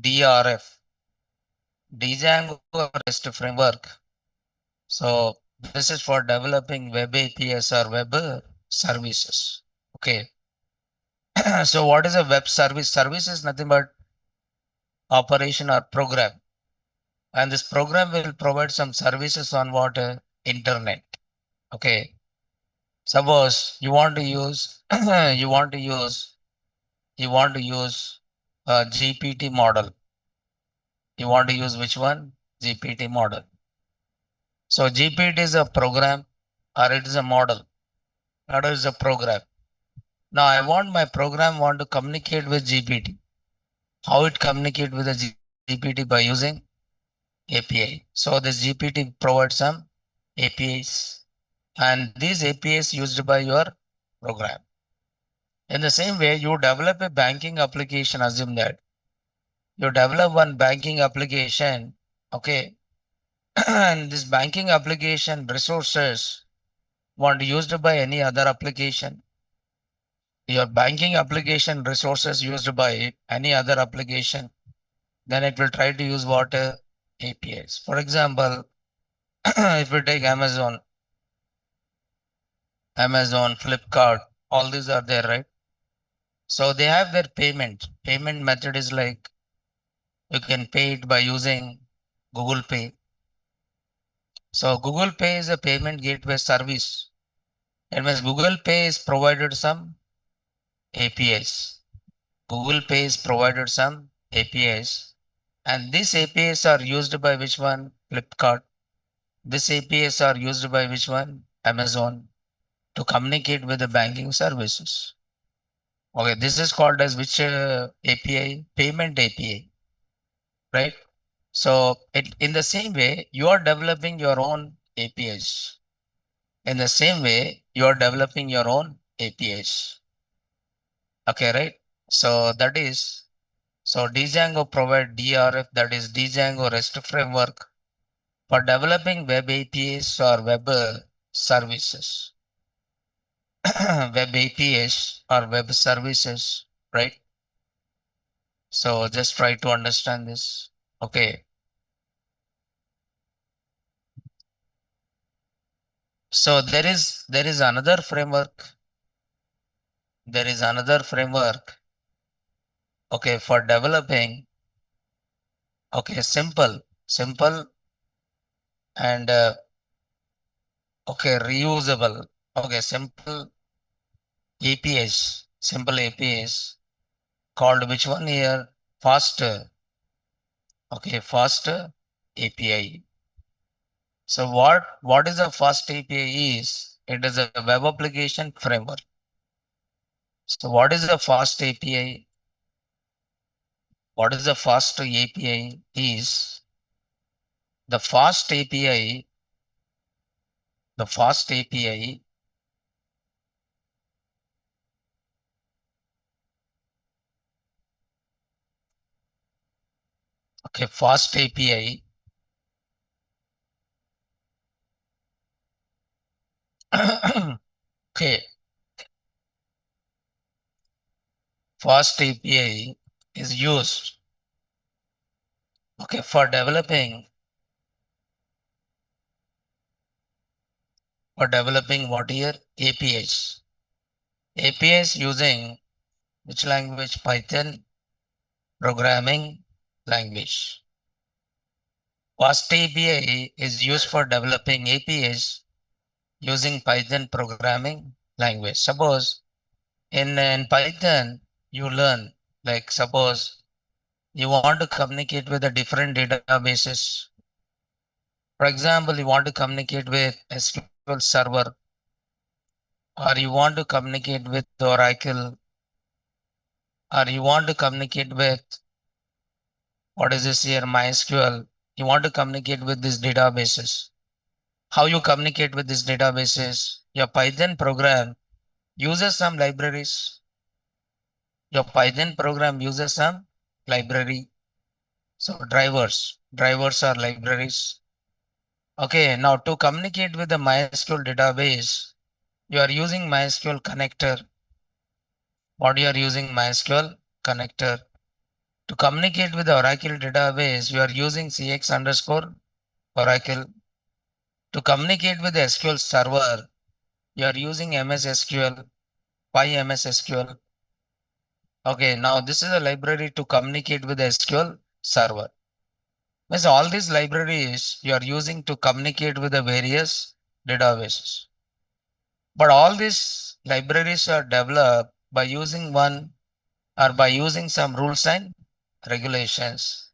DRF, Django REST framework. So this is for developing web APIs or web services. Okay. So what is a web service? Service is nothing but operation or program. And this program will provide some services on what internet. Okay. Suppose you want to use you want to use a GPT model. You want to use which one? GPT model. So GPT is a program or it is a model. Or it is a program. Now I want my program want to communicate with GPT. How it communicate with the GPT by using API. So this GPT provides some APIs and these APIs used by your program. In the same way, you develop a banking application, assume that you develop one banking application, okay, and this banking application resources want used by any other application. Your banking application resources used by any other application, then it will try to use what APIs. For example, if we take Amazon, Flipkart, all these are there, right? So they have their payment. Payment method is like you can pay it by using Google Pay. So Google Pay is a payment gateway service. It means Google Pay is provided some APIs. Google Pay is provided some APIs. And these APIs are used by which one? Flipkart. These APIs are used by which one? Amazon to communicate with the banking services. Okay, this is called as which API? Payment API, right? So in the same way, you are developing your own APIs. In the same way, you are developing your own APIs. Okay, right? So Django provide DRF, that is Django REST framework for developing web APIs or web services. Web APIs or web services, right? So just try to understand this. Okay. So there is another framework. There is another framework. Okay, for developing. Okay, simple and okay, reusable. Okay, simple APIs called which one here? Fast. Okay, fast API. So what is a fast API is? It is a web application framework. So what is a fast API? What is a fast API is the fast API, the fast API okay, fast API okay, fast API is used okay for developing what here? APIs. APIs using which language? Python programming language. Fast API is used for developing APIs using Python programming language. Suppose in Python, you learn like suppose you want to communicate with the different databases. For example, you want to communicate with SQL Server or you want to communicate with Oracle or you want to communicate with what is this here? MySQL. You want to communicate with these databases. How you communicate with these databases? Your Python program uses some libraries. Your Python program uses some library. So drivers are libraries. Okay, now to communicate with the MySQL database, you are using MySQL connector. What you are using MySQL connector. To communicate with the Oracle database, you are using CX underscore Oracle. To communicate with the SQL server, you are using MS SQL, PyMS SQL. Okay, now this is a library to communicate with the SQL server. Means all these libraries you are using to communicate with the various databases. But all these libraries are developed by using one or by using some rules and regulations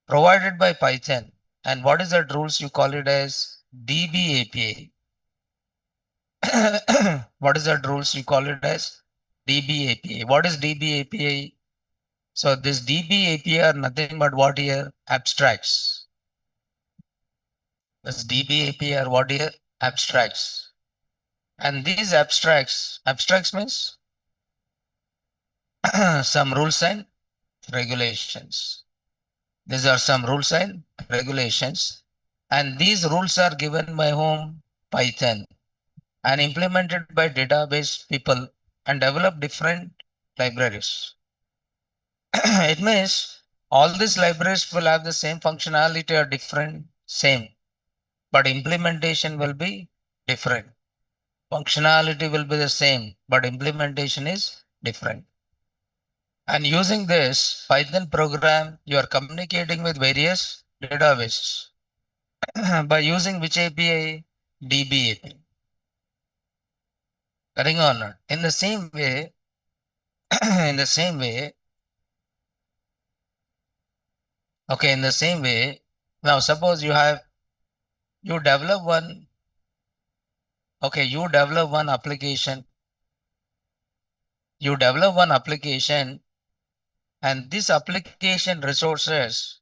provided by Python. And what is that rules? You call it as DB API. What is that rules? You call it as DB API. What is DB API? So this DB API are nothing but what here? Abstracts. This DB API are what here? Abstracts. And these abstracts means some rules and regulations. These are some rules and regulations. And these rules are given by whom? Python. And implemented by database people and develop different libraries. It means all these libraries will have the same functionality or different, same, but implementation will be different. Functionality will be the same, but implementation is different. And using this Python program, you are communicating with various databases by using which API? DB API. Correct or not? In the same way, in the same way, okay, in the same way, now suppose you develop one, okay, you develop one application, and this application resources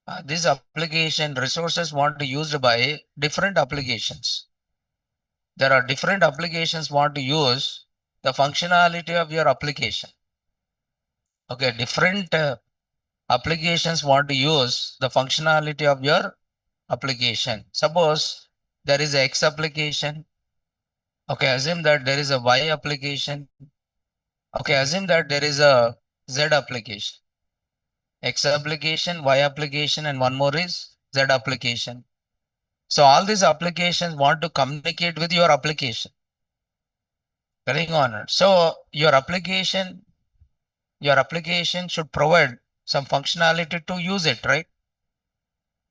want to used by different applications. There are different applications want to use the functionality of your application. Okay, different applications want to use the functionality of your application. Suppose there is a X application. Okay, assume that there is a Y application. Okay, assume that there is a Z application. X application, Y application, and one more is Z application. So all these applications want to communicate with your application. Correct or not? So your application should provide some functionality to use it, right?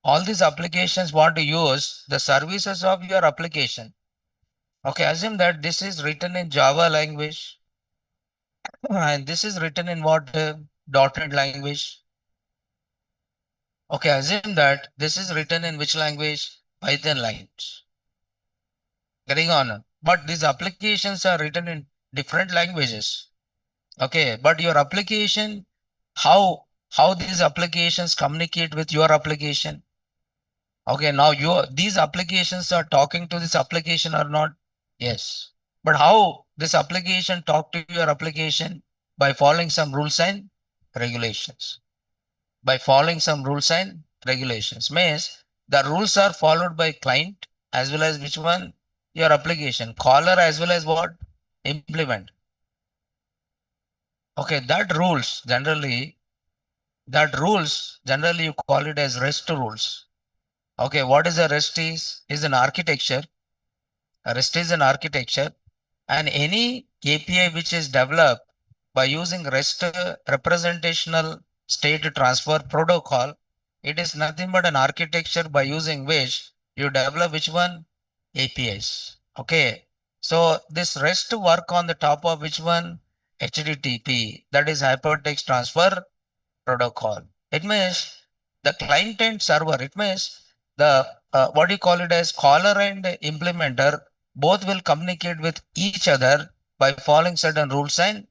All these applications want to use the services of your application. Okay, assume that this is written in Java language and this is written in what .NET language. Okay, assume that this is written in which language? Python language. Getting on. But these applications are written in different languages. Okay, but your application, how these applications communicate with your application? Okay, now these applications are talking to this application or not? Yes. But how this application talk to your application? By following some rules and regulations. By following some rules and regulations. Means the rules are followed by client as well as which one? Your application. Caller as well as what? Implement. Okay, that rules generally you call it as REST rules. Okay, what is a REST is an architecture. A REST is an architecture, and any API which is developed by using REST representational state transfer protocol, it is nothing but an architecture by using which you develop which one? APIs. Okay. So this REST work on the top of which one? HTTP, that is hypertext transfer protocol. It means the client and server. It means the what do you call it as caller and implementer both will communicate with each other by following certain rules and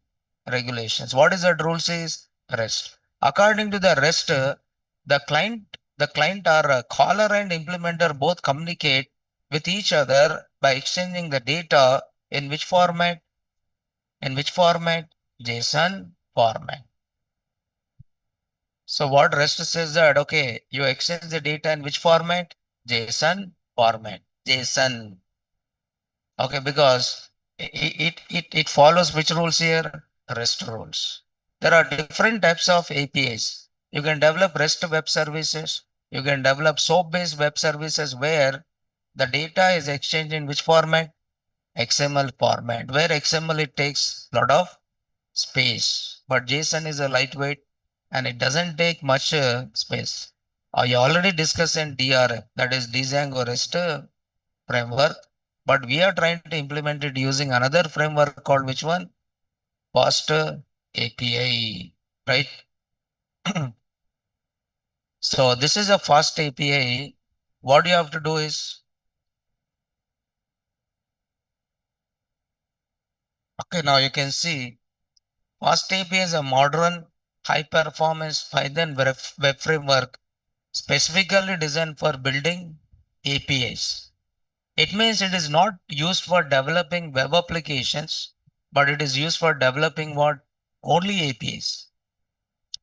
regulations. What is that rules is? REST. According to the REST, the client or caller and implementer both communicate with each other by exchanging the data in which format? In which format? JSON format. So what REST says that, okay, you exchange the data in which format? JSON format. JSON. Okay, because it follows which rules here? REST rules. There are different types of APIs. You can develop REST web services. You can develop SOAP-based web services where the data is exchanged in which format? XML format. Where XML it takes a lot of space, but JSON is a lightweight and it doesn't take much space. I already discussed in DRF, that is Django REST framework, but we are trying to implement it using another framework called which one? Fast API, right? So this is a fast API. What you have to do is, okay, now you can see fast API is a modern high performance Python web framework specifically designed for building APIs. It means it is not used for developing web applications, but it is used for developing what? Only APIs.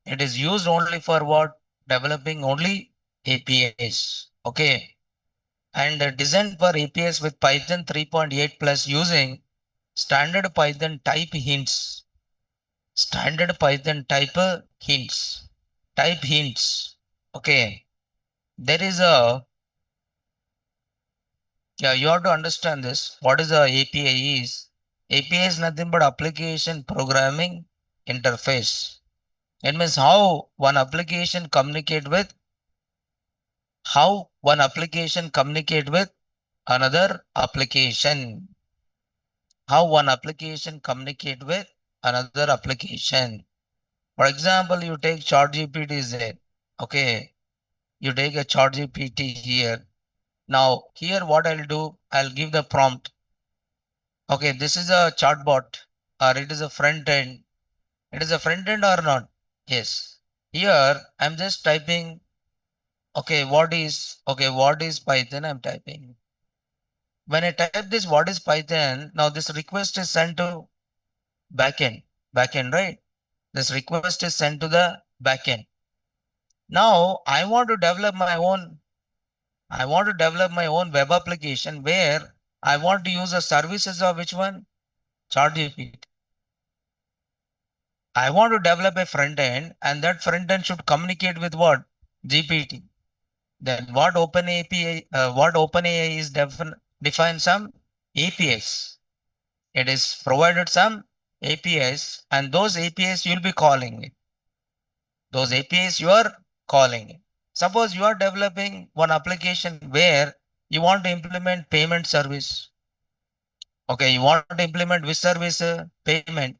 It is used only for what? Developing only APIs. Okay. And designed for APIs with Python 3.8 plus using standard Python type hints. Standard Python type hints. Okay. There is a, yeah, you have to understand this. What is a API is? API is nothing but application programming interface. It means how one application communicate with another application. How one application communicate with another application. For example, you take ChatGPT is there. Okay, you take a ChatGPT here. Now here what I'll do, I'll give the prompt. Okay, this is a chatbot or it is a front end. It is a front end or not? Yes. Here I'm just typing. What is Python? I'm typing. When I type this, what is Python? Now this request is sent to backend, right? This request is sent to the backend. Now I want to develop my own web application where I want to use the services of which one? ChatGPT. I want to develop a front end and that front end should communicate with what? GPT. Then what OpenAI is define some APIs. It is provided some APIs and those APIs you'll be calling it. Those APIs you are calling it. Suppose you are developing one application where you want to implement payment service. Okay, you want to implement which service payment.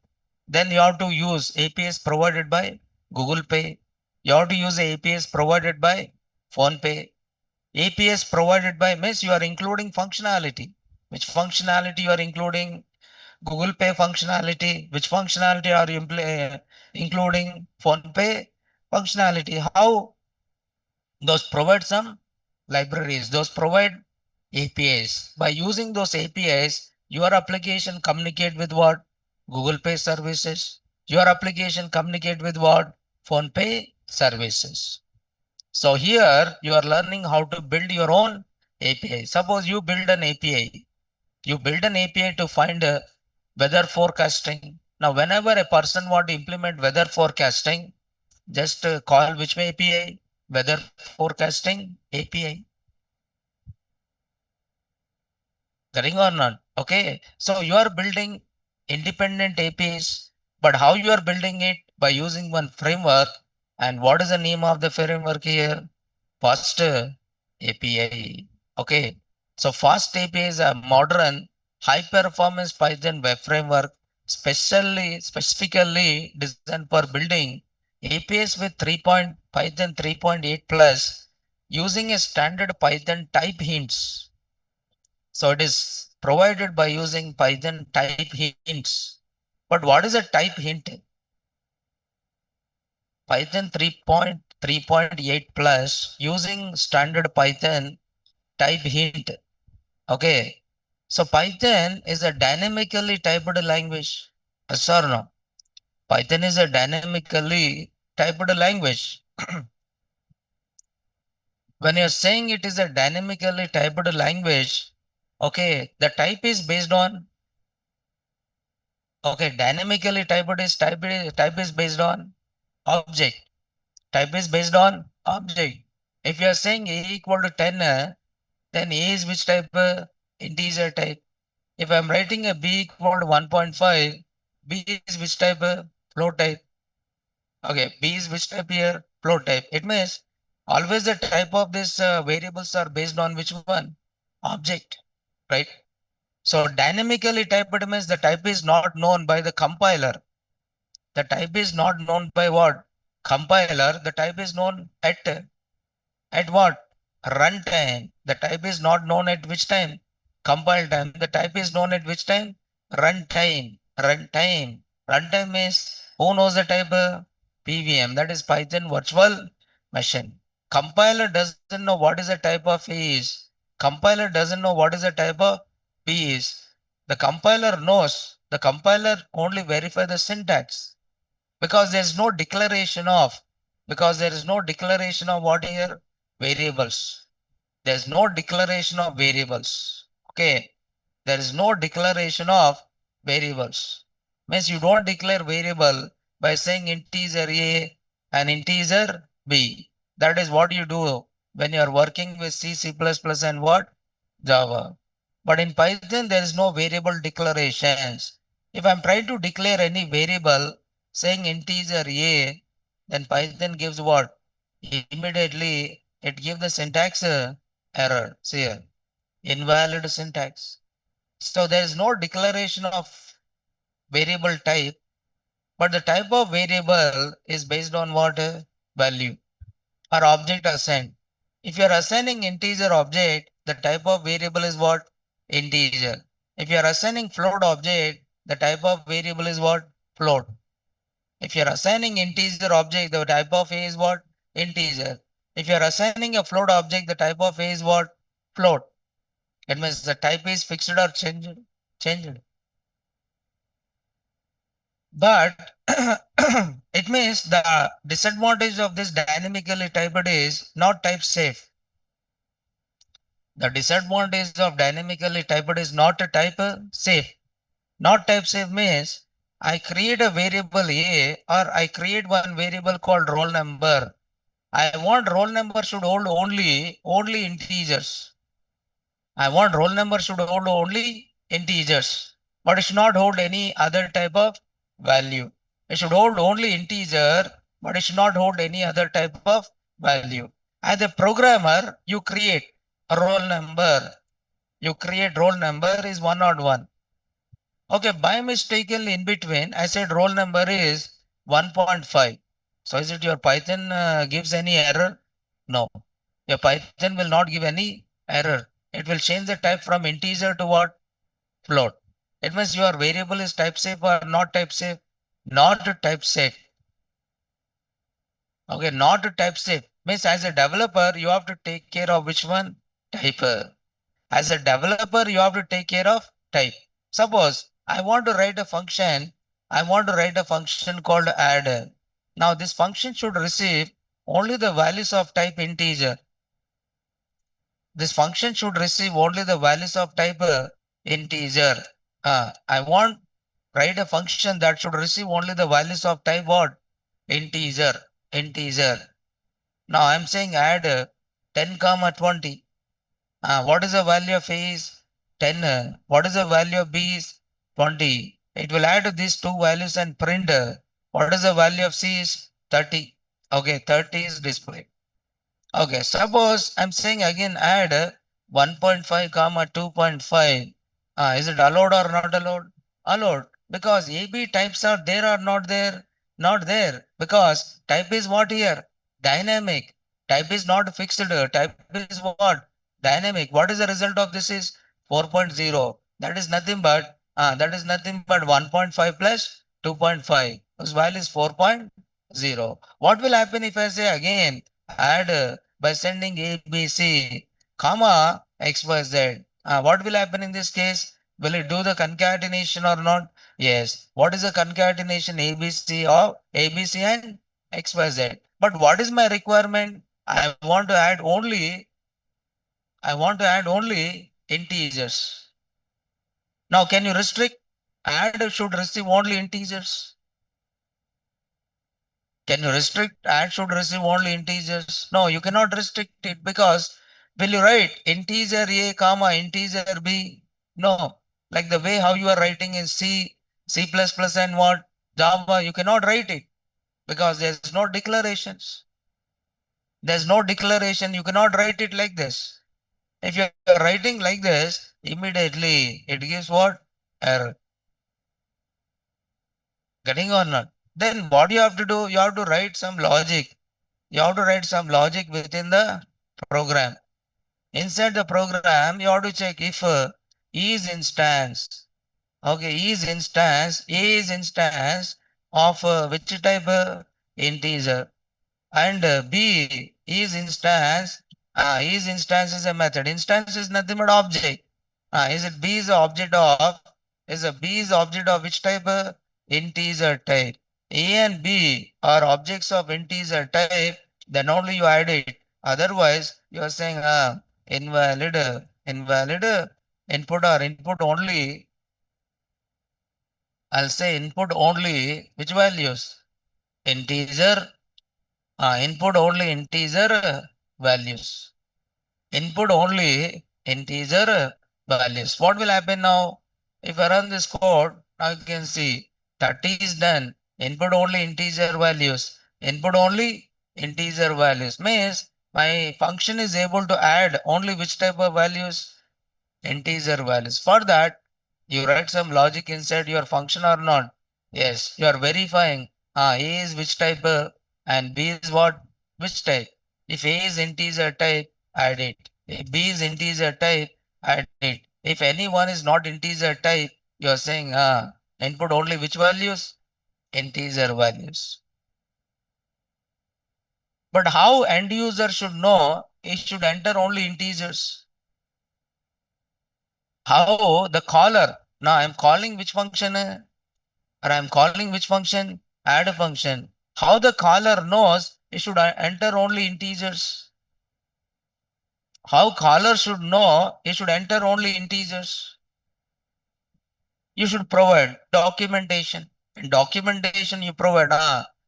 Then you have to use APIs provided by Google Pay. You have to use APIs provided by Phone Pay. APIs provided by means you are including functionality. Which functionality you are including? Google Pay functionality. Which functionality are you including? Phone Pay functionality. How? Those provide some libraries. Those provide APIs. By using those APIs, your application communicate with what? Google Pay services. Your application communicate with what? Phone Pay services. So here you are learning how to build your own API. Suppose you build an API. You build an API to find weather forecasting. Now, whenever a person want to implement weather forecasting, just call which API? Weather forecasting API. Correct or not? Okay. So you are building independent APIs, but how you are building it? By using one framework. And what is the name of the framework here? Fast API. Okay. So Fast API is a modern high performance Python web framework specifically designed for building APIs with Python 3.8 plus using a standard Python type hints. So it is provided by using Python type hints. But what is a type hint? Python 3.3.8 plus using standard Python type hint. Okay. So Python is a dynamically typed language. Yes or no? Python is a dynamically typed language. When you're saying it is a dynamically typed language, okay, the type is based on, okay, dynamically type is based on object. Type is based on object. If you are saying A equal to 10, then A is which type? Integer type. If I'm writing a B equal to 1.5, B is which type? Float type. Okay, B is which type here? Float type. It means always the type of this variables are based on which one? Object, right? So dynamically typed means the type is not known by the compiler. The type is not known by what? Compiler. The type is known at what? Runtime. The type is not known at which time? Compile time. The type is known at which time? Runtime. Runtime. Runtime is who knows the type? PVM. That is Python Virtual Machine. Compiler doesn't know what is the type of is. Compiler doesn't know what is the type of P is. The compiler knows. The compiler only verify the syntax because there is no declaration of what here variables. There's no declaration of variables. Okay, there is no declaration of variables. Means you don't declare variable by saying integer a and integer b. That is what you do when you are working with C++ and what? Java. But in Python there is no variable declarations. If I'm trying to declare any variable saying integer a, then Python gives what? Immediately it gives the syntax error. See here, invalid syntax. So there is no declaration of variable type, but the type of variable is based on what? Value or object assigned. If you are assigning integer object, the type of variable is what? Integer. If you are assigning float object, the type of variable is what? Float. If you are assigning integer object, the type of a is what? Integer. If you are assigning a float object, the type of a is what? Float. It means the type is fixed or changed. Changed. But it means the disadvantage of this dynamically typed is not type safe. The disadvantage of dynamically typed is not a type safe. Not type safe means I create a variable a or I create one variable called roll number. I want roll number should hold only integers. I want roll number should hold only integers, but it should not hold any other type of value. It should hold only integer, but it should not hold any other type of value. As a programmer, you create a roll number. You create roll number is 101. Okay, by mistakenly in between, I said roll number is 1.5. So is it your Python gives any error? No, your Python will not give any error. It will change the type from integer to what? Float. It means your variable is type safe or not type safe? Not type safe. Okay, not type safe. Means as a developer, you have to take care of which one? Type. As a developer, you have to take care of type. Suppose I want to write a function. I want to write a function called add. Now this function should receive only the values of type integer. This function should receive only the values of type integer. I want write a function that should receive only the values of type what? Integer. Integer. Now I'm saying add 10 comma 20. What is the value of A is 10. What is the value of B is 20. It will add these two values and print. What is the value of C is 30. Okay, 30 is displayed. Okay, suppose I'm saying again add 1.5 comma 2.5. Is it allowed or not allowed? Allowed, because AB types are there or not there? Not there, because type is what here? Dynamic. Type is not fixed. Type is what? Dynamic. What is the result of this is 4.0. That is nothing but 1.5 plus 2.5. Whose value is 4.0. What will happen if I say again add by sending A, B, C, comma, X, Y, Z? What will happen in this case? Will it do the concatenation or not? Yes. What is the concatenation ABC of ABC and X, Y, Z? But what is my requirement? I want to add only integers. Now can you restrict? Add should receive only integers. Can you restrict and should receive only integers? No, you cannot restrict it because will you write integer a comma integer b? No, like the way how you are writing in C, C++ and what Java, you cannot write it because there's no declarations. There's no declaration. You cannot write it like this. If you are writing like this, immediately it gives what? Error. Getting or not? Then what you have to do? You have to write some logic. You have to write some logic within the program. Inside the program, you have to check if is instance. Okay, is instance of which type integer. And B is instance is a method. Instance is nothing but object. Is it B is a object of is a B is object of which type? Integer type. A and B are objects of integer type. Then only you add it. Otherwise, you are saying invalid input or input only. I'll say input only which values? Integer. Input only integer values. Input only integer values. What will happen now? If I run this code, now you can see 30 is done. Input only integer values. Input only integer values means my function is able to add only which type of values? Integer values. For that, you write some logic inside your function or not. Yes, you are verifying. A is which type and B is what? Which type? If A is integer type, add it. If B is integer type, add it. If any one is not integer type, you are saying input only which values? Integer values. But how end user should know it should enter only integers? How the caller? Now I'm calling which function? Or I'm calling which function? Add a function. How the caller knows it should enter only integers? How caller should know it should enter only integers? You should provide documentation. In documentation you provide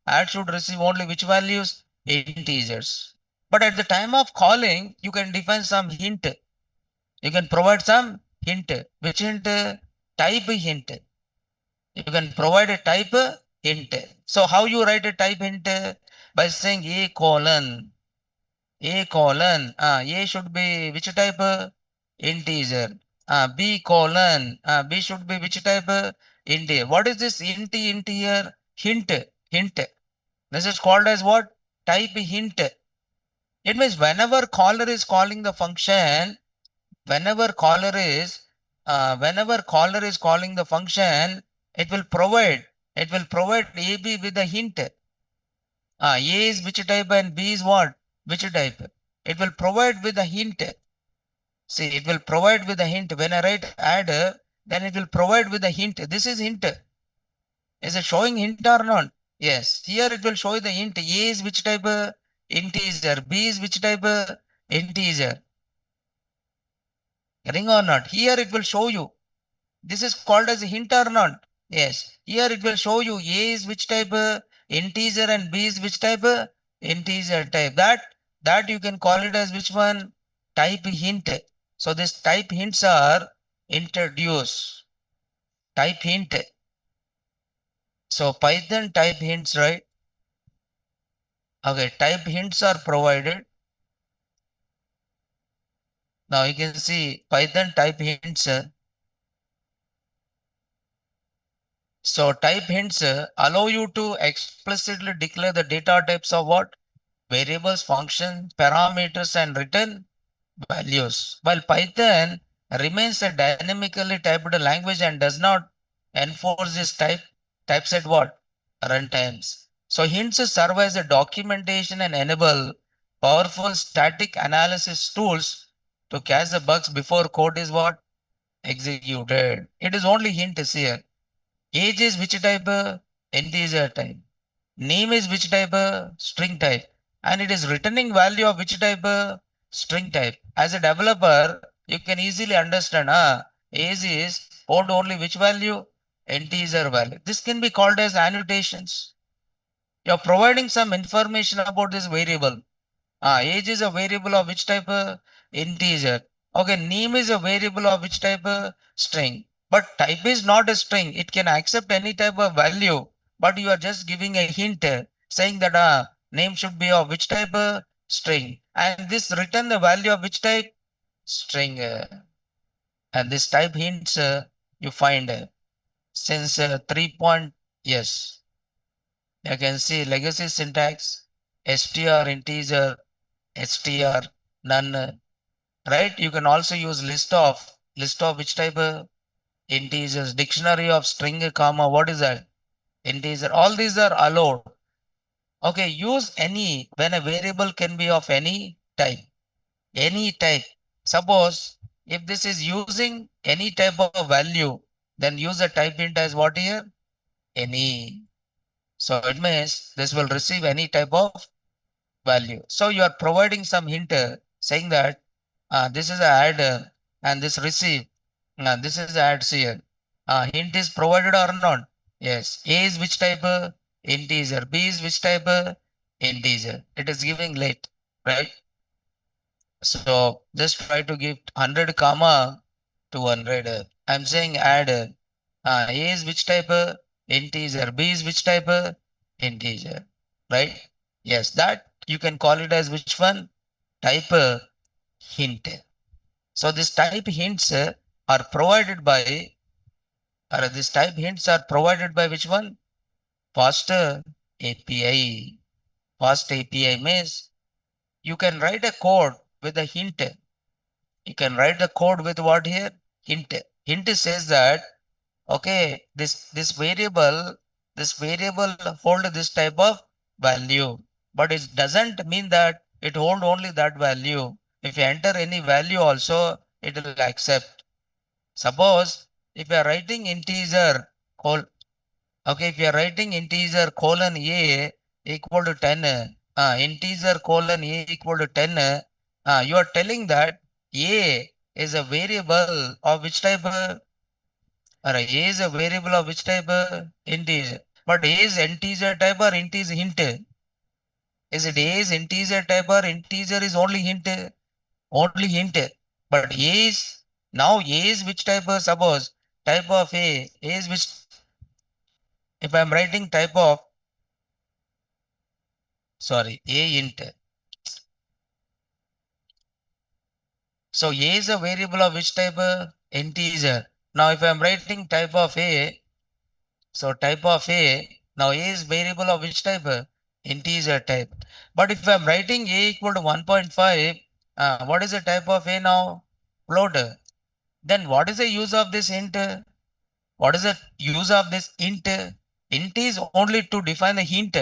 add should receive only which values? Integers. But at the time of calling, you can define some hint. You can provide some hint. Which hint? Type hint. You can provide a type hint. So how you write a type hint? By saying a colon. A colon. A should be which type? Integer. B colon. B should be which type? Integer. What is this int here? Hint. Hint. This is called as what? Type hint. It means whenever caller is calling the function, whenever caller is calling the function, it will provide AB with a hint. A is which type and B is what? Which type? It will provide with a hint. See, it will provide with a hint. When I write add, then it will provide with a hint. This is hint. Is it showing hint or not? Yes. Here it will show the hint. A is which type? Integer. B is which type? Integer. Getting or not? Here it will show you. This is called as a hint or not? Yes. Here it will show you A is which type? Integer and B is which type? Integer type. That you can call it as which one? Type hint. So this type hints are introduced. Type hint. So Python type hints, right? Okay, type hints are provided. Now you can see Python type hints. So type hints allow you to explicitly declare the data types of what? Variables, functions, parameters, and return values. While Python remains a dynamically typed language and does not enforce this typeset what? Runtimes. So hints serve as a documentation and enable powerful static analysis tools to catch the bugs before code is what? Executed. It is only hints here. Age is which type? Integer type. Name is which type? String type. And it is returning value of which type? String type. As a developer, you can easily understand age is hold only which value? Integer value. This can be called as annotations. You're providing some information about this variable. Age is a variable of which type? Integer. Okay, name is a variable of which type? String. But type is not a string. It can accept any type of value. But you are just giving a hint saying that name should be of which type? String. And this return the value of which type? String. And this type hints you find since 3 point. Yes, you can see legacy syntax, str integer, str none, right? You can also use list of which type? Integers, dictionary of string comma, what is that? Integer. All these are allowed. Okay, use any when a variable can be of any type. Any type. Suppose if this is using any type of value, then use a type int as what here? Any. So it means this will receive any type of value. So you are providing some hint saying that this is a add and this receive. This is add here. Hint is provided or not? Yes. A is which type? Integer. B is which type? Integer. It is giving late, right? So just try to give 100 comma 200. I'm saying add. A is which type? Integer. B is which type? Integer. Right? Yes, that you can call it as which one? Type hint. So this type hints are provided by, or this type hints are provided by which one? Fast API. Fast API means you can write a code with a hint. You can write the code with what here? Hint. Hint says that okay, this variable hold this type of value, but it doesn't mean that it hold only that value. If you enter any value also, it will accept. Suppose if you are writing integer okay, if you are writing integer colon a equal to 10, integer colon a equal to 10, you are telling that a is a variable of which type? Alright, A is a variable of which type? Integer. But A is integer type or integer hint? Is it A is integer type or integer is only hint? Only hint. But A is, now A is which type? Suppose type of A is which, if I am writing type of, sorry, A int. So A is a variable of which type? Integer. Now if I am writing type of A, so type of A, now A is variable of which type? Integer type. But if I'm writing A equal to 1.5, what is the type of A now? Float. Then what is the use of this int? What is the use of this int? Int is only to define the hint.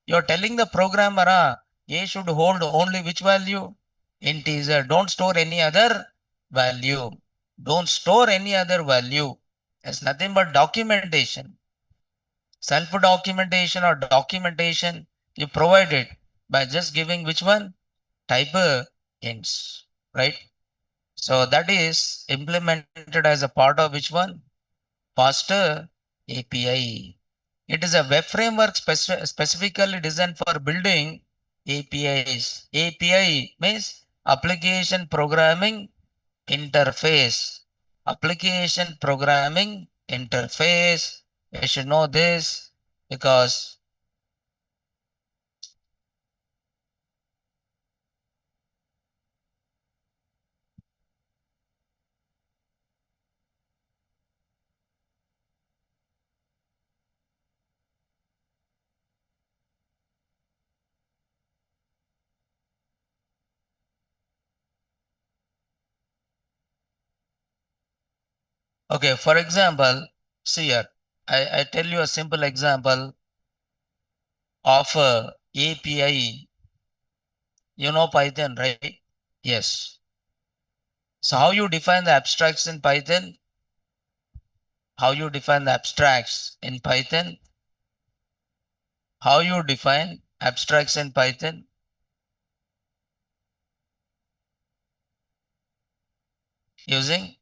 You're telling the programmer, A should hold only which value? Integer. Don't store any other value. Don't store any other value. It's nothing but documentation. Self-documentation or documentation you provide it by just giving which one? Type hints, right? So that is implemented as a part of which one? Faster API. It is a web framework specifically designed for building APIs. API means application programming interface. Application programming interface. You should know this because okay, for example, see here, I tell you a simple example of a API. You know Python, right? Yes. So how you define the abstracts in Python? How you define the abstracts in Python? How you define abstracts in Python? Using,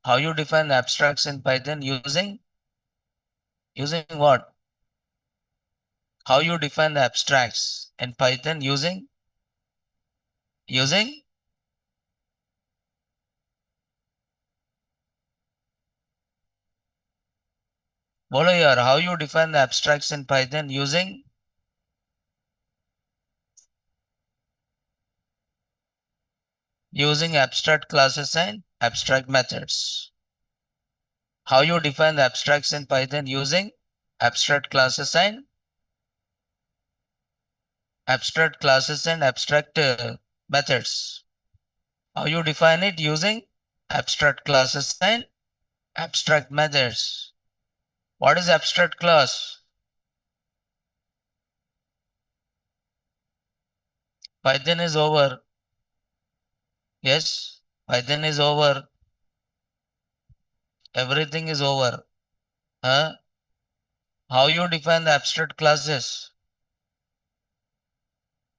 how you define the abstracts in Python? Using what? How you define the abstracts in Python using बोलो यार, how you define the abstracts in Python using abstract classes and abstract methods. How you define the abstracts in Python using abstract classes and abstract methods. How you define it using abstract classes and abstract methods. What is abstract class? Python is over. Yes, Python is over. Everything is over. Huh? How you define the abstract classes?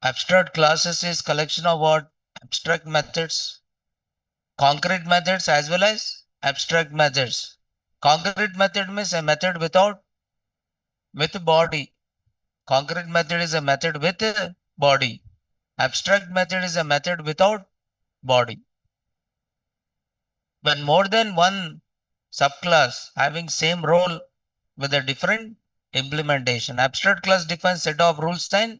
Abstract classes is collection of what? Abstract methods, concrete methods as well as abstract methods. Concrete method means a method with body. Concrete method is a method with body. Abstract method is a method without body. When more than one subclass having same role with a different implementation, abstract class defines set of rules and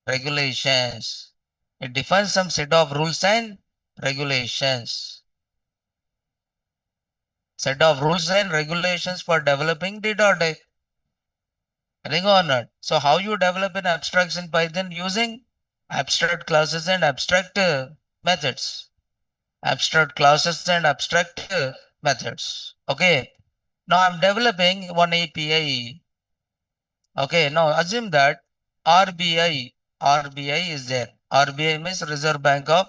regulations. It defines some set of rules and regulations. Set of rules and regulations for developing data type. Getting or not? So how you develop an abstraction in Python using abstract classes and abstract methods. Abstract classes and abstract methods. Okay. Now I'm developing one API. Okay. Now assume that RBI is there. RBI means Reserve Bank of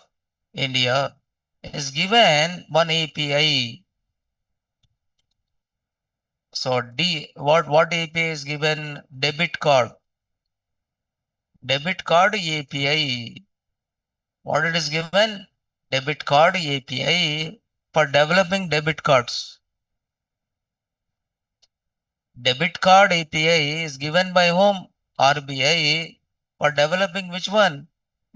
India is given one API. So what API is given? Debit card API. What it is given? Debit card API for developing debit cards. Debit card API is given by whom? RBI for developing which one?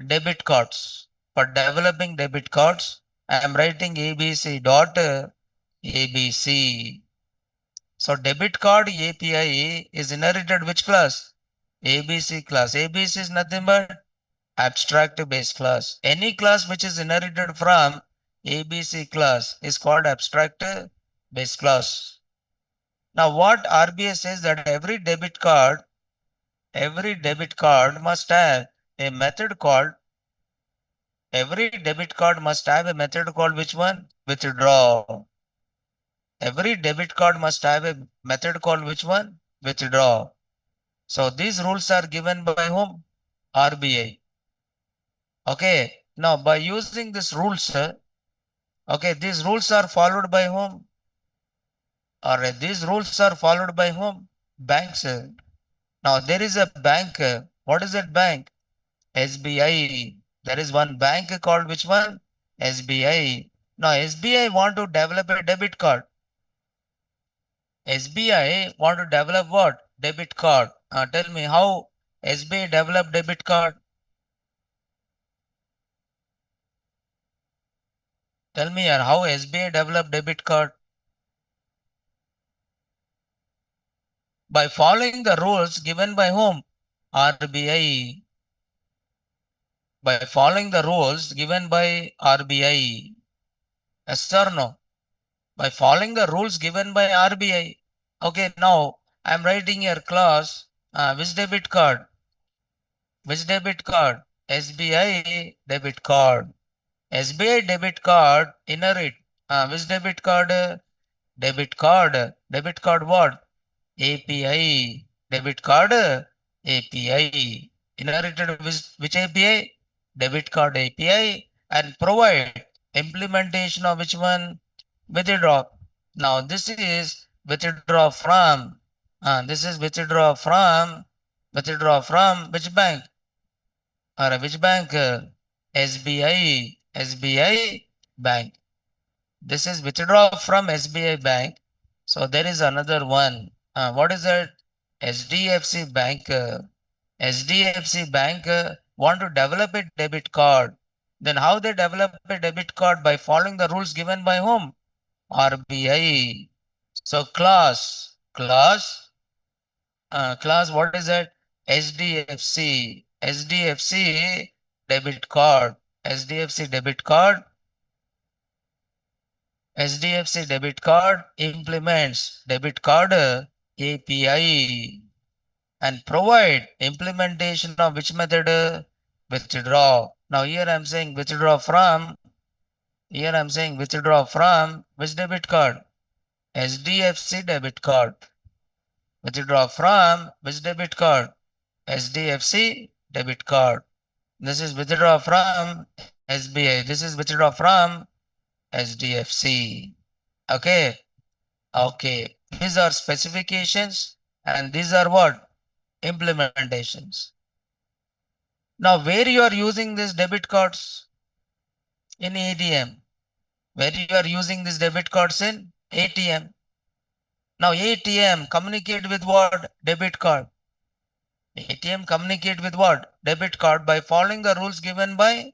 Debit cards. For developing debit cards, I am writing ABC dot ABC. So debit card API is inherited which class? ABC class. ABC is nothing but abstract base class. Any class which is inherited from ABC class is called abstract base class. Now what RBI says that every debit card must have a method called which one? Withdraw. Every debit card must have a method called which one? Withdraw. So these rules are given by whom? RBI. Okay. Now by using these rules, okay, these rules are followed by whom? Or these rules are followed by whom? Banks. Now there is a bank. What is that bank? SBI. There is one bank called which one? SBI. Now SBI want to develop a debit card. SBI want to develop what? Debit card. Tell me how SBI develop debit card? Tell me how SBI develop debit card? By following the rules given by whom? RBI. By following the rules given by RBI. Yes or no? By following the rules given by RBI. Okay, now I'm writing your class. Which debit card? Which debit card? SBI debit card. SBI debit card inherit. Which debit card? Debit card. Debit card what? API. Debit card API. Inherited which API? Debit card API and provide implementation of which one? Withdraw. Now this is withdraw from. This is withdraw from which bank? Or which bank? SBI bank. This is withdraw from SBI bank. So there is another one. What is that? HDFC bank. SDFC Bank want to develop a debit card. Then how they develop a debit card? By following the rules given by whom? RBI. So class, what is that? SDFC debit card. SDFC debit card. SDFC debit card implements debit card API and provide implementation of which method? Withdraw. Now here I'm saying withdraw from. Here I'm saying withdraw from which debit card? SDFC debit card. Withdraw from which debit card? SDFC debit card. This is withdraw from SBI. This is withdraw from SDFC. Okay. Okay. These are specifications and these are what? Implementations. Now where you are using these debit cards? In ATM. Where you are using these debit cards? In ATM. Now ATM communicate with what? Debit card. ATM communicate with what? Debit card by following the rules given by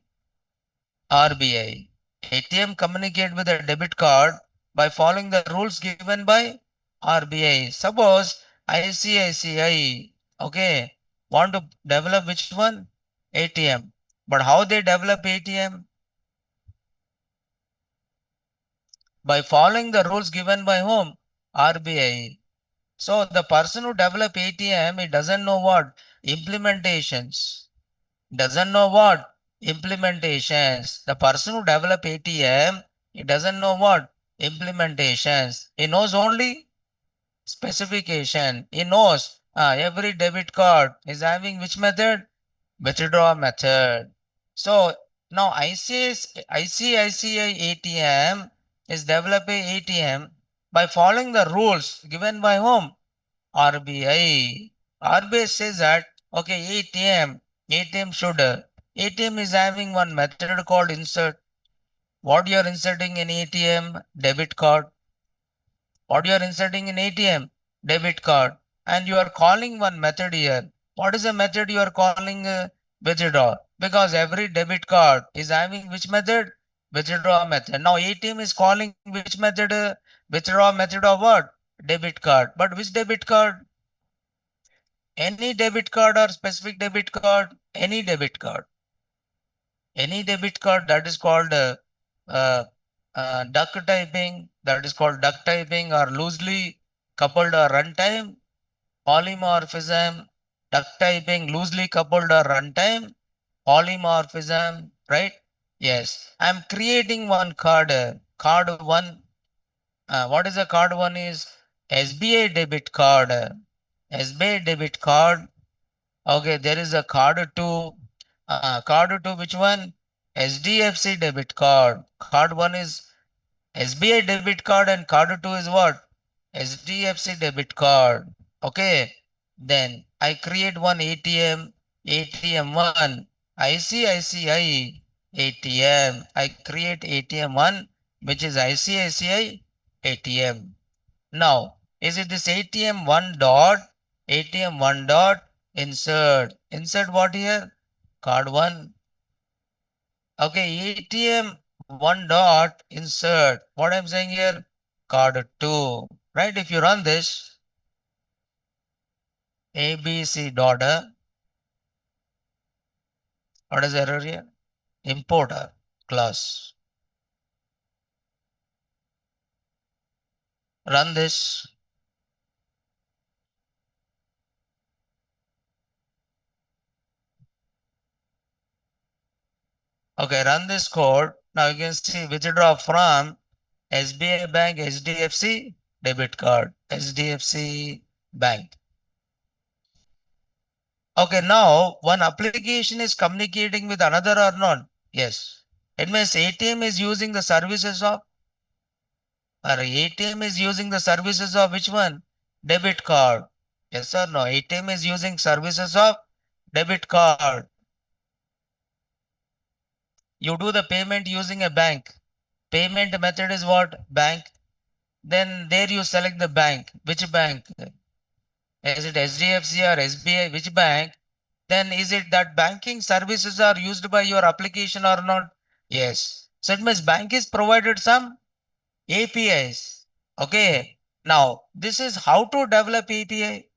RBI. ATM communicate with a debit card by following the rules given by RBI. Suppose ICICI, okay, want to develop which one? ATM. But how they develop ATM? By following the rules given by whom? RBI. So the person who develop ATM, he doesn't know what? Implementations. Doesn't know what? Implementations. The person who develop ATM, he doesn't know what? Implementations. He knows only specification. He knows every debit card is having which method? Withdraw method. So now ICICI ATM is developing ATM by following the rules given by whom? RBI. RBI says that okay, ATM should ATM is having one method called insert. What you are inserting in ATM? Debit card. What you are inserting in ATM? Debit card. And you are calling one method here. What is the method you are calling withdraw? Because every debit card is having which method? Withdraw method. Now ATM is calling which method? Withdraw method of what? Debit card. But which debit card? Any debit card or specific debit card? Any debit card. Any debit card, that is called uh, duck typing. That is called duck typing or loosely coupled or runtime. Polymorphism, duck typing, loosely coupled or runtime. Polymorphism, right? Yes. I'm creating one card. Card one. What is a card one is? SBI debit card. SBI debit card. Okay, there is a card two. Card two, which one? SDFC debit card. Card one is SBI debit card and card two is what? SDFC debit card. Okay. Then I create one ATM. ATM one. ICICI ATM. I create ATM one, which is ICICI ATM. Now, is it this ATM one dot insert? Insert what here? Card one. Okay, ATM one dot insert. What I'm saying here? Card two. Right? If you run this, ABC dot, what is the error here? Importer class. Run this. Okay, run this code. Now you can see withdraw from SBI Bank, SDFC debit card, SDFC Bank. Okay, now one application is communicating with another or not? Yes. It means ATM is using the services of, or ATM is using the services of which one? Debit card. Yes or no? ATM is using services of debit card. You do the payment using a bank. Payment method is what? Bank. Then there you select the bank. Which bank? Is it SDFC or SBI? Which bank? then is it that banking services are used by your application or not? Yes. So it means bank is provided some APIs. Okay. Now this is how to develop API.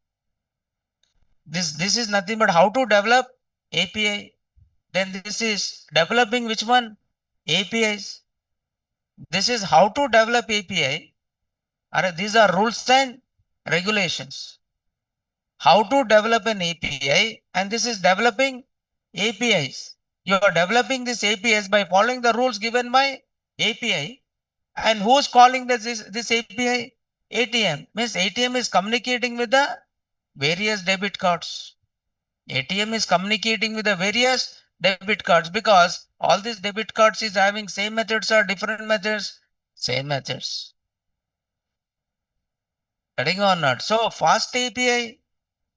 This is nothing but how to develop API. Then this is developing which one? APIs. This is how to develop API. These are rules and regulations. How to develop an API, and this is developing APIs. You are developing this APIs by following the rules given by API. And who's calling this API? ATM. Means ATM is communicating with the various debit cards. ATM is communicating with the various debit cards because all these debit cards is having same methods or different methods? Same methods. Getting or not? So fast API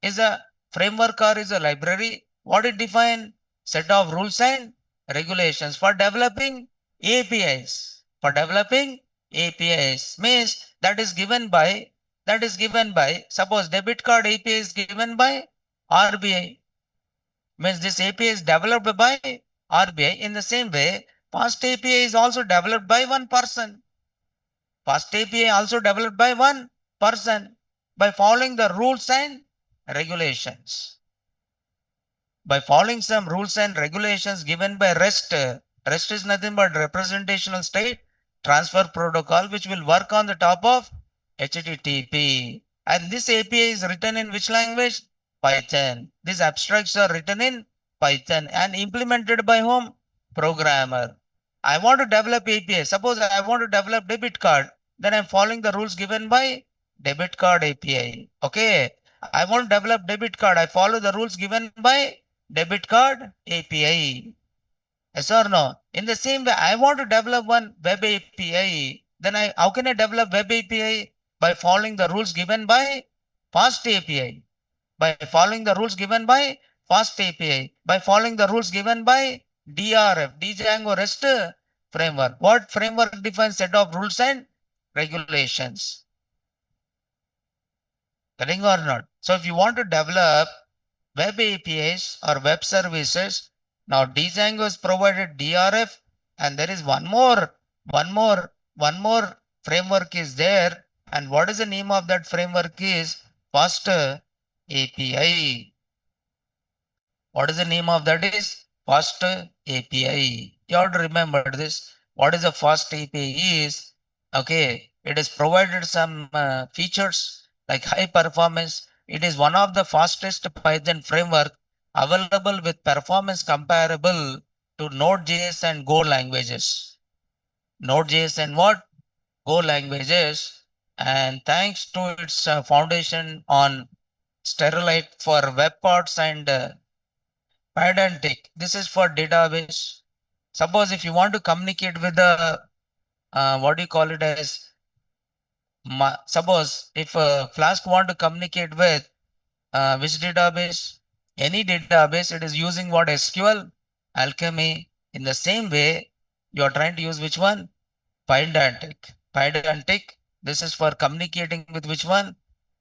is a framework or is a library. What it define? Set of rules and regulations for developing APIs. For developing APIs means that is given by suppose debit card API is given by RBI. Means this API is developed by RBI. In the same way, fast API is also developed by one person. Fast API also developed by one person by following the rules and regulations. By following some rules and regulations given by REST. REST is nothing but representational state transfer protocol which will work on the top of HTTP. And this API is written in which language? Python. These abstracts are written in Python and implemented by whom? Programmer. I want to develop API. Suppose I want to develop debit card. Then I'm following the rules given by debit card API. Okay. I want to develop debit card. I follow the rules given by debit card API. Yes or no? In the same way, I want to develop one web API. Then how can I develop web API? By following the rules given by fast API. By following the rules given by fast API. By following the rules given by DRF, Django REST framework. What framework defines set of rules and regulations? Correct or not? So if you want to develop web APIs or web services. Now Django is provided DRF, and there is one more framework is there. And what is the name of that framework is Fast API. What is the name of that is Fast API. You have to remember this. What is a Fast API is? Okay, it is provided some features like high performance. It is one of the fastest Python framework available with performance comparable to Node.js and Go languages. Node.js and what? Go languages. And thanks to its foundation on Sterilite for web parts and Pedantic. This is for database. Suppose if you want to communicate with the what do you call it as suppose if Flask want to communicate with which database? Any database, it is using what? SQL, Alchemy. In the same way, you are trying to use which one? Pydantic. Pydantic. This is for communicating with which one?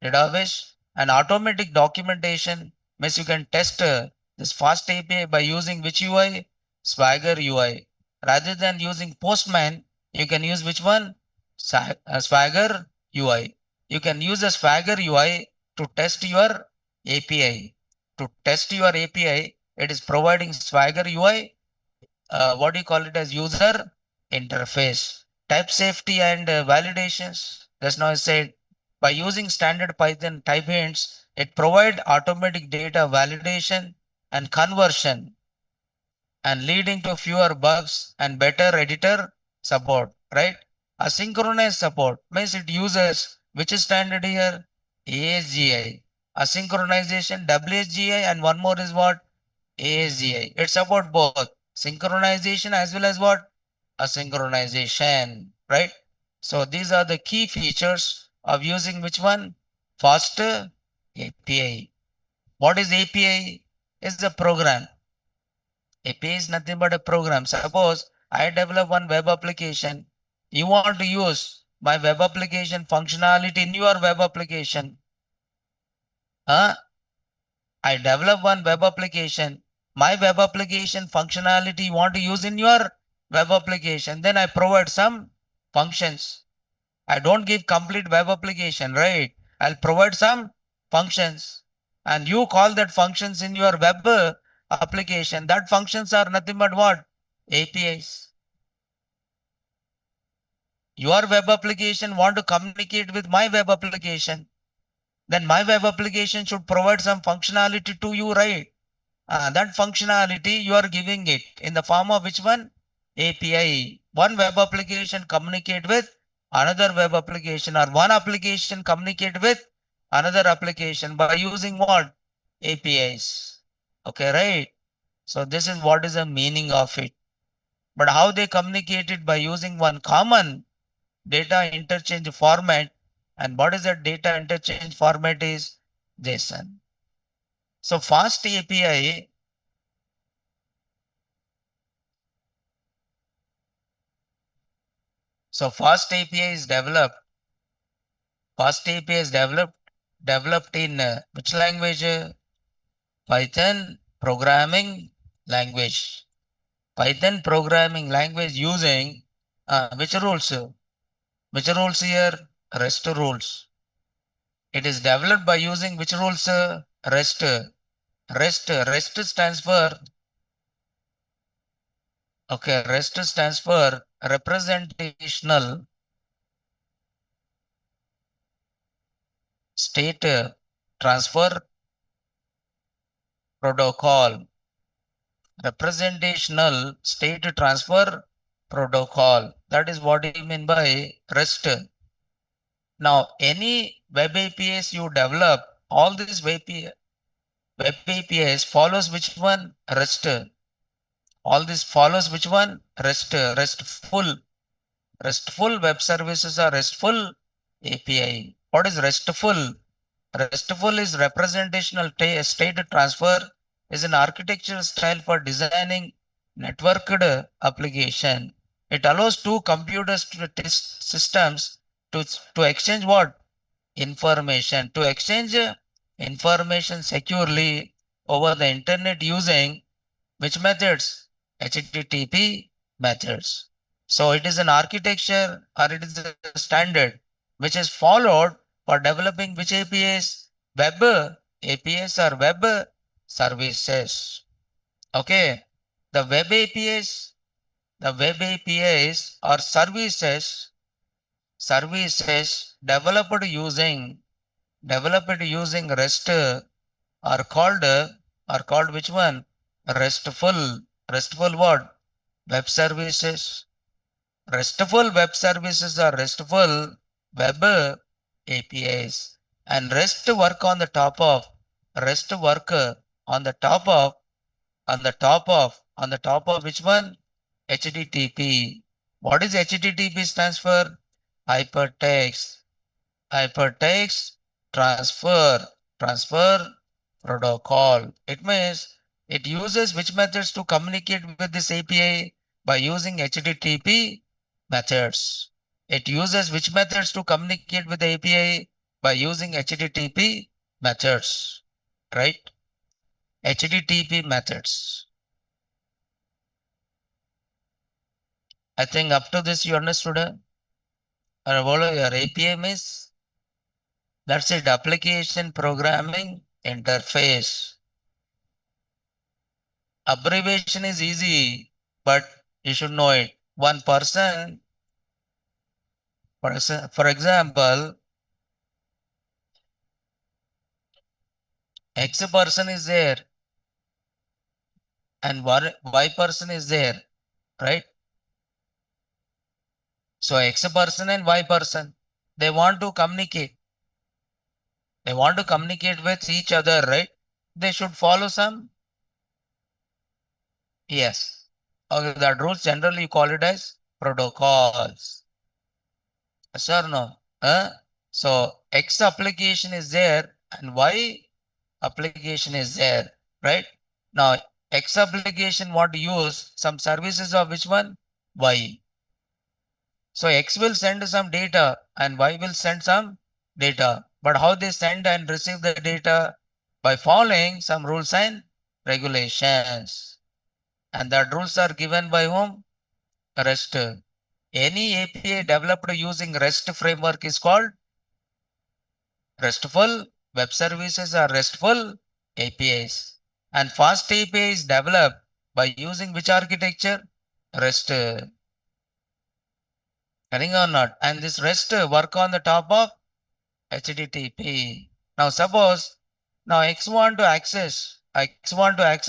Database. And automatic documentation means you can test this fast API by using which UI? Swagger UI. Rather than using Postman, you can use which one? Swagger UI. You can use a Swagger UI to test your API. To test your API, it is providing Swagger UI. What do you call it as user interface? Type safety and validations. That's now I said by using standard Python type hints, it provide automatic data validation and conversion and leading to fewer bugs and better editor support, right? Asynchronous support means it uses which is standard here? ASGI. Asynchronization, WSGI, and one more is what? ASGI. It support both synchronization as well as what? Asynchronization, right? So these are the key features of using which one? Faster API. What is API? Is a program. API is nothing but a program. Suppose I develop one web application. You want to use my web application functionality in your web application. Huh? I develop one web application. My web application functionality you want to use in your web application. Then I provide some functions. I don't give complete web application, right? I'll provide some functions and you call that functions in your web application. That functions are nothing but what? APIs. Your web application want to communicate with my web application. Then my web application should provide some functionality to you, right? That functionality you are giving it in the form of which one? API. One web application communicate with another web application or one application communicate with another application by using what? APIs. Okay, right? So this is what is the meaning of it. But how they communicate it by using one common data interchange format. And what is that data interchange format is? JSON. So fast API So fast API is developed. Fast API is developed in which language? Python programming language. Python programming language using which rules? Which rules here? REST rules. It is developed by using which rules? REST. REST stands for REST stands for representational state transfer protocol. Representational state transfer protocol. That is what you mean by REST. Now, any web APIs you develop, all these web APIs follows which one? REST. All this follows which one? REST. RESTful. RESTful web services are RESTful API. What is RESTful? RESTful is representational state transfer is an architectural style for designing networked application. It allows two computers to test systems to exchange what? Information. To exchange information securely over the internet using which methods? HTTP methods. So it is an architecture or it is a standard which is followed for developing which APIs? Web APIs or web services. Okay. The web APIs, the web APIs or services developed using REST are called which one? RESTful what? Web services. RESTful web services are RESTful web APIs. And REST work on the top of which one? HTTP. What is HTTP stands for? Hypertext. Hypertext transfer protocol. It means it uses which methods to communicate with this API by using HTTP methods. It uses which methods to communicate with the API by using HTTP methods, right? HTTP methods. I think up to this you understood. Your API means that's it. Application programming interface. Abbreviation is easy, but you should know it. One person, for example, X person is there and Y person is there, right? So X person and Y person, they want to communicate. They want to communicate with each other, right? They should follow some. Yes. Okay, that rules generally you call it as protocols. Yes or no? So X application is there and Y application is there, right? Now X application want to use some services of which one? Y. So X will send some data and Y will send some data. But how they send and receive the data? by following some rules and regulations. And that rules are given by whom? REST. Any API developed using REST framework is called RESTful web services or RESTful APIs. And fast API is developed by using which architecture? REST. Correct or not? And this REST work on the top of HTTP. Now suppose now X want to access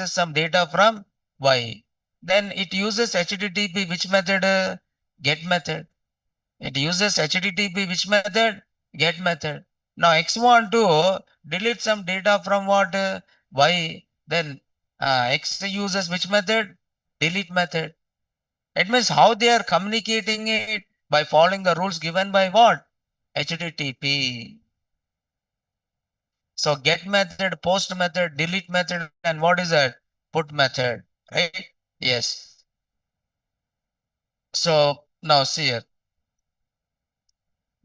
some data from Y. Then it uses HTTP which method? Get method. It uses HTTP which method? Get method. Now X want to delete some data from what? Y. Then X uses which method? Delete method. It means how they are communicating it by following the rules given by what? HTTP. So get method, post method, delete method, and what is that? Put method, right? Yes. So now see here.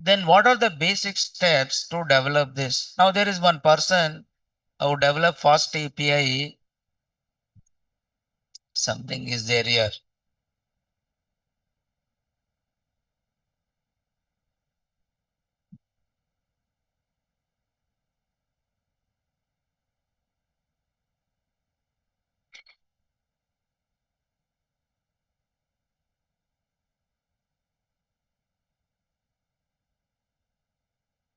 Then what are the basic steps to develop this? Now there is one person who develop fast API. Something is there here.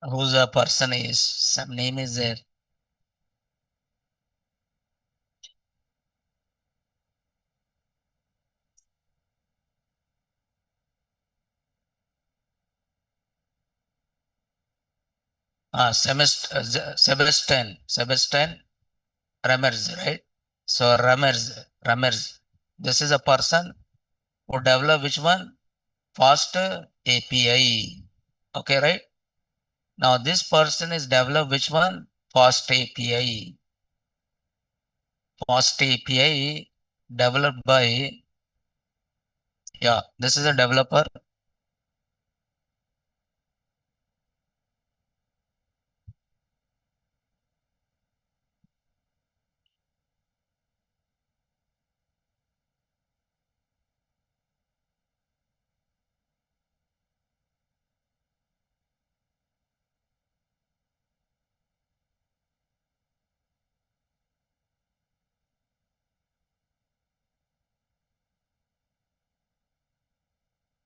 Who's the person is? Some name is there. Sebastian Ramirez, right? So Ramirez. This is a person who develop which one? Fast API. Okay, right? Now this person is developed which one? Fast API. Fast API developed by, yeah, this is a developer.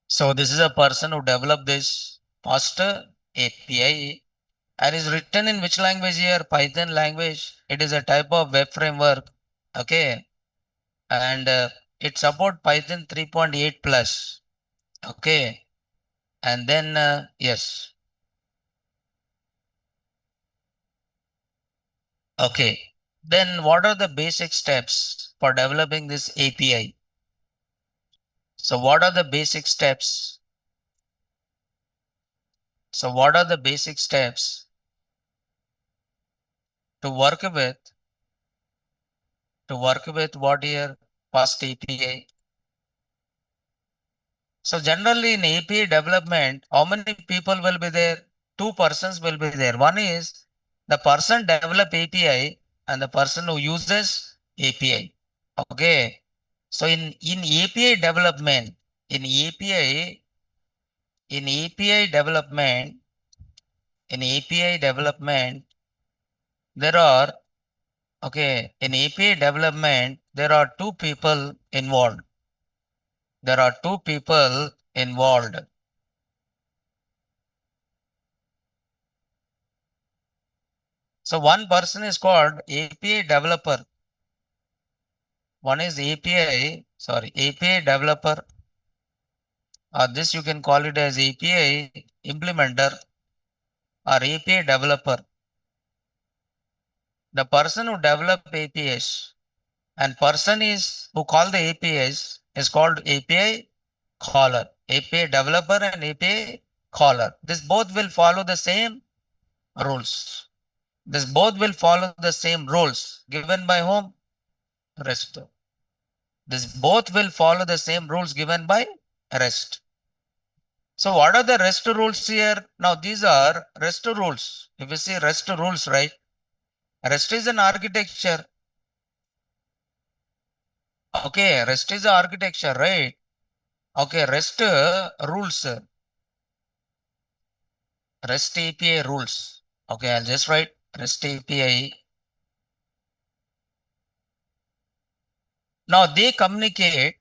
So this is a person who developed this fast API and is written in which language here? Python language. It is a type of web framework. Okay. And it support Python 3.8 plus. Okay. And then, yes. Okay. Then what are the basic steps for developing this API? So what are the basic steps? So what are the basic steps to work with what here? Fast API. So generally in API development, how many people will be there? Two persons will be there. One is the person develop API and the person who uses API. Okay. So in API development, in API, in API development, in API development, there are, okay, in API development, there are two people involved. There are two people involved. So one person is called API developer. One is API developer, or this you can call it as API implementer or API developer. The person who develop APIs and person is who call the APIs is called API caller. API developer and API caller. This both will follow the same rules. This both will follow the same rules given by whom? REST. This both will follow the same rules given by REST. So what are the REST rules here? Now these are REST rules. If you see REST rules, right? REST is an architecture. Okay, REST is the architecture, right? Okay, REST rules, REST API rules. Okay, I'll just write REST API. Now they communicate.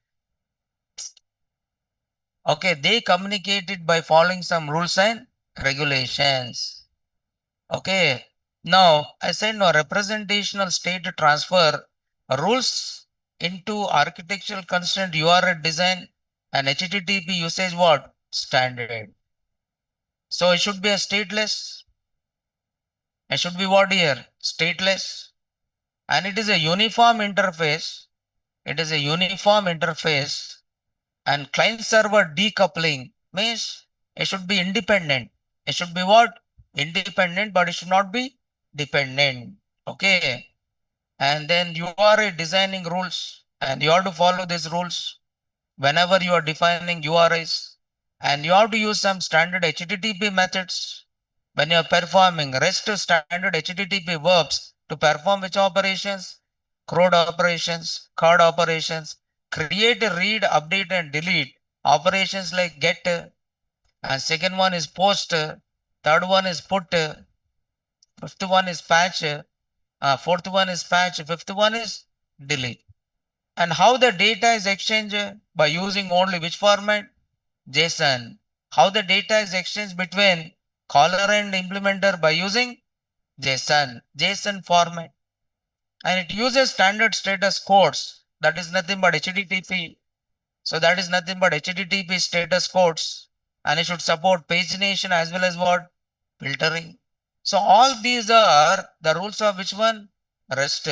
Okay, they communicate it by following some rules and regulations. Okay, now I said no representational state transfer rules into architectural constraint URL design and HTTP usage what? Standard. So it should be a stateless. It should be what here? Stateless. And it is a uniform interface. It is a uniform interface and client server decoupling means it should be independent. It should be what? Independent, but it should not be dependent. Okay. And then you are designing rules and you have to follow these rules whenever you are defining URIs, and you have to use some standard HTTP methods when you are performing REST standard HTTP verbs to perform which operations? CRUD operations, CARD operations, create, read, update and delete operations like get, and second one is post, third one is put, fifth one is patch, fourth one is patch, fifth one is delete. And how the data is exchanged by using only which format? JSON. How the data is exchanged between caller and implementer by using JSON format. And it uses standard status codes. That is nothing but HTTP. So that is nothing but HTTP status codes. And it should support pagination as well as what? Filtering. So all these are the rules of which one? REST.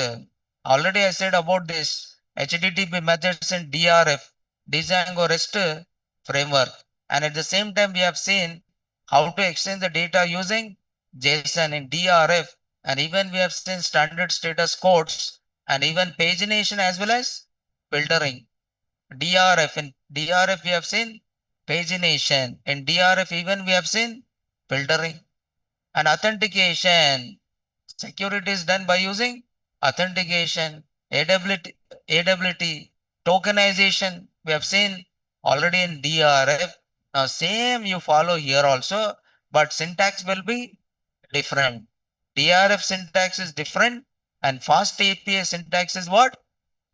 Already I said about this HTTP methods in DRF, Django REST framework. And at the same time, we have seen how to exchange the data using JSON in DRF. And even we have seen standard status codes and even pagination as well as filtering. DRF in DRF we have seen pagination. In DRF even we have seen filtering. And authentication. Security is done by using authentication, AWT, tokenization. We have seen already in DRF. Now same you follow here also, but syntax will be different. DRF syntax is different and fast API syntax is what?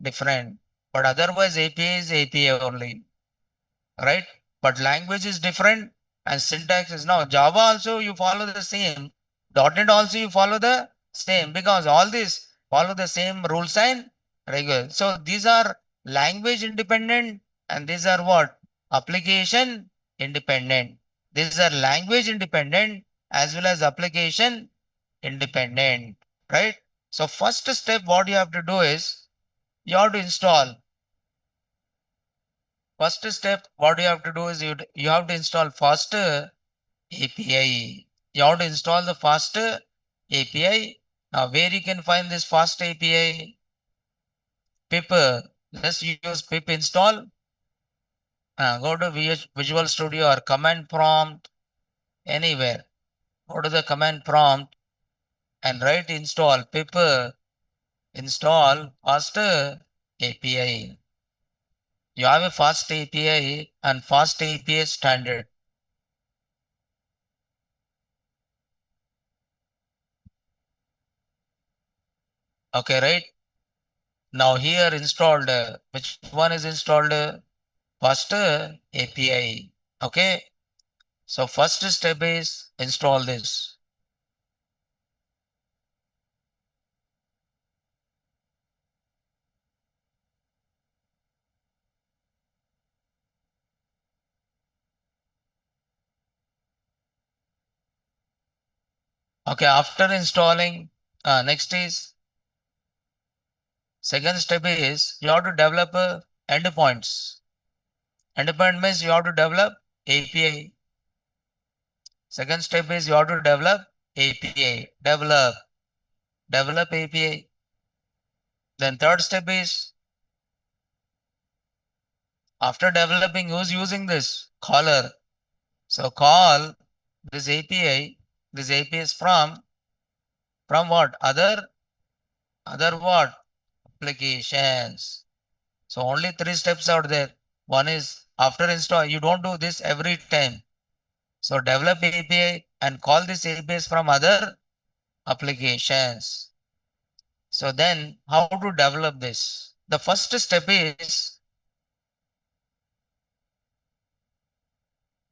Different. But otherwise API is API only, right? But language is different and syntax is now Java also you follow the same. .NET also you follow the same because all these follow the same rules and regular. So these are language independent and these are what? Application independent. These are language independent as well as application independent, right? So first step what you have to do is you have to install. First step, what you have to do is you have to install faster API. You have to install the faster API. Now, where you can find this fast API? Pip. Let's use pip install. Go to Visual Studio or command prompt anywhere. Go to the command prompt and write install pip install faster API. You have a fast API and fast API standard. Okay, right? Now here installed, which one is installed? First API. Okay. So first step is install this. Okay. After installing, next is second step is you have to develop endpoints. Endpoint means you have to develop API. Second step is you have to develop API. Develop API. Then third step is after developing, who's using this? Caller. So call this API. This API is from what? Other other what? Applications. So only three steps out there. One is after install, you don't do this every time. So develop API and call this APIs from other applications. So then how to develop this? The first step is,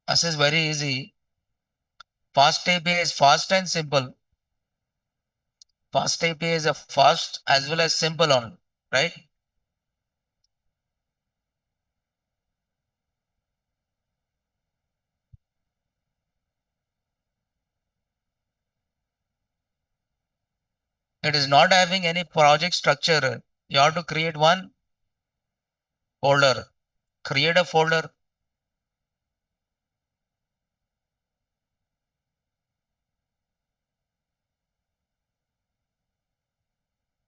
this is very easy. Fast API is fast and simple. Fast API is a fast as well as simple on, right? It is not having any project structure. You have to create one folder. Create a folder.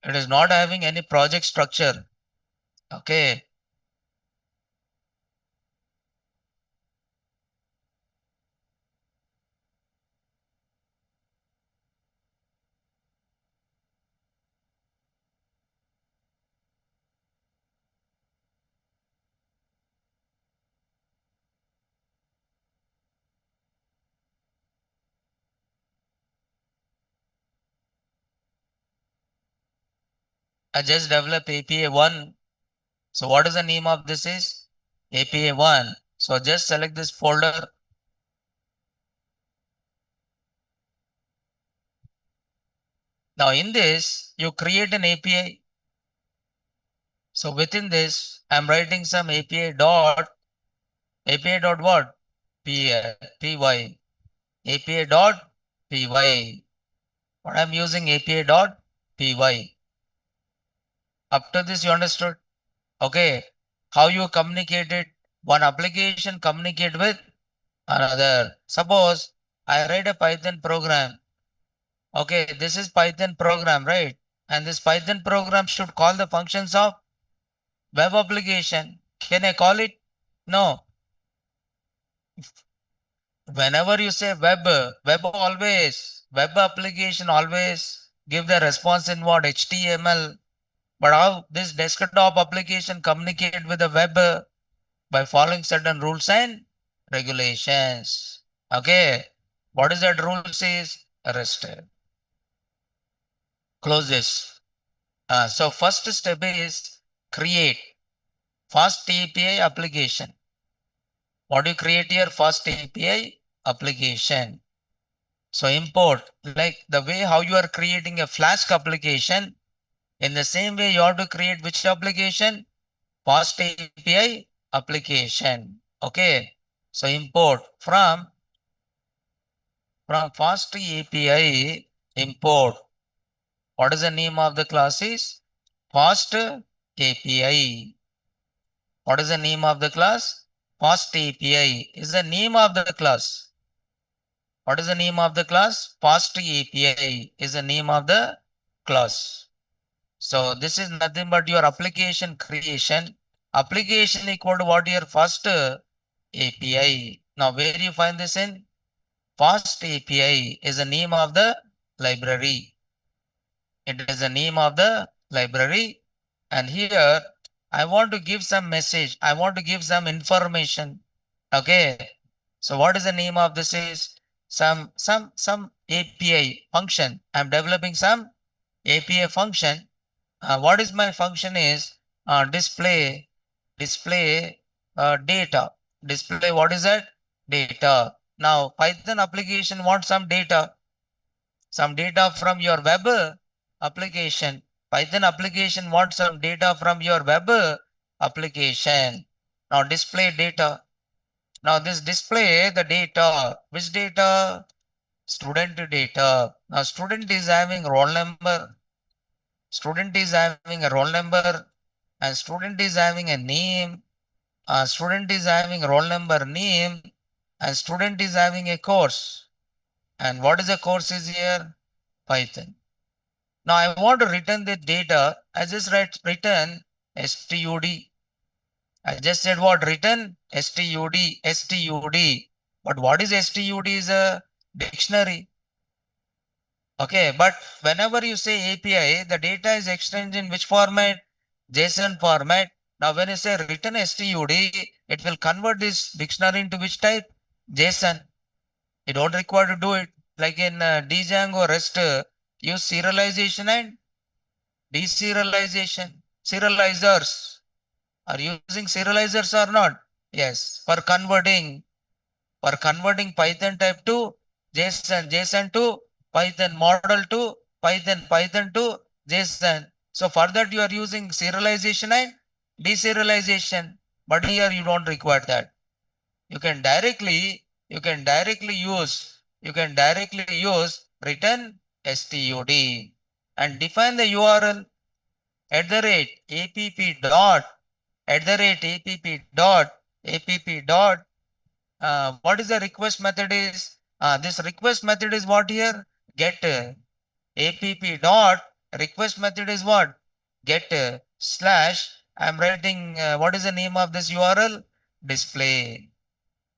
It is not having any project structure. Okay. I just developed API 1. So what is the name of this is? API 1. So just select this folder. Now in this, you create an API. So within this, I'm writing some API dot what? Py, API dot py. What I'm using API dot py. Up to this, you understood? Okay. How you communicate it? One application communicate with another. Suppose I write a Python program. Okay, this is Python program, right? And this Python program should call the functions of web application. Can I call it? No. Whenever you say web application always give the response in what? HTML. But how this desktop application communicate with the web by following certain rules and regulations. Okay. What is that rule says? Arrested. Close this. So first step is create fast API application. What do you create here? Fast API application. So import, like the way how you are creating a Flask application, in the same way you have to create which application? Fast API application. Okay. So import from Fast API import. What is the name of the class is? Fast API. What is the name of the class? Fast API is the name of the class. What is the name of the class? Fast API is the name of the class. So this is nothing but your application creation. Application equal to what your first API. Now where you find this in? Fast API is the name of the library. It is the name of the library. And here I want to give some message. I want to give some information. Okay. So what is the name of this is? Some API function. I'm developing some API function. What is my function is display data. Display what is that? Data. Now Python application wants some data from your web application. Python application wants some data from your web application. Now display data. Now this display the data. Which data? Student data. Now student is having roll number. Student is having a roll number and student is having a name. Student is having roll number, name, and student is having a course. And what is the course is here? Python. Now I want to return the data. I just return stud. I just said what? Return stud. But what is stud? Is a dictionary. Dictionary Okay, but whenever you say API, the data is exchanged in which format? JSON format. Now, when you say written STUD, it will convert this dictionary into which type? JSON. You don't require to do it. Like in Django REST, use serialization and deserialization. Serializers. Are you using serializers or not? Yes. For converting Python type to JSON, JSON to Python, model to Python, Python to JSON. So for that you are using serialization and deserialization. But here you don't require that. You can directly use return std and define the URL at the rate app dot at the rate app dot what is the request method is this request method is what here get app dot request method is what get slash I'm writing what is the name of this URL display.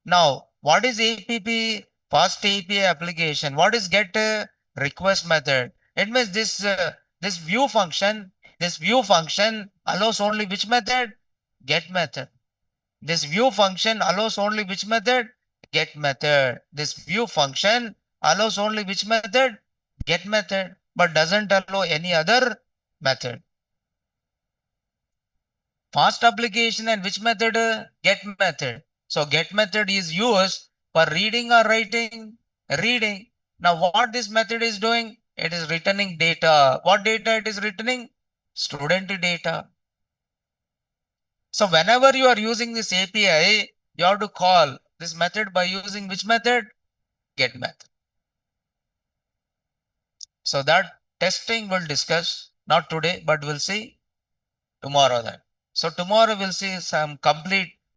Now what is app fast API application? What is get request method? It means this view function allows only which method? Get method. This view function allows only which method? Get method. This view function allows only which method? Get method, but doesn't allow any other method. Fast application and which method? Get method. So get method is used for reading or writing? Reading. Now what this method is doing? It is returning data. What data it is returning? Student data. So whenever you are using this API, you have to call this method by using which method? Get method. So that testing we'll discuss, not today, but we'll see tomorrow then. So tomorrow we'll see some complete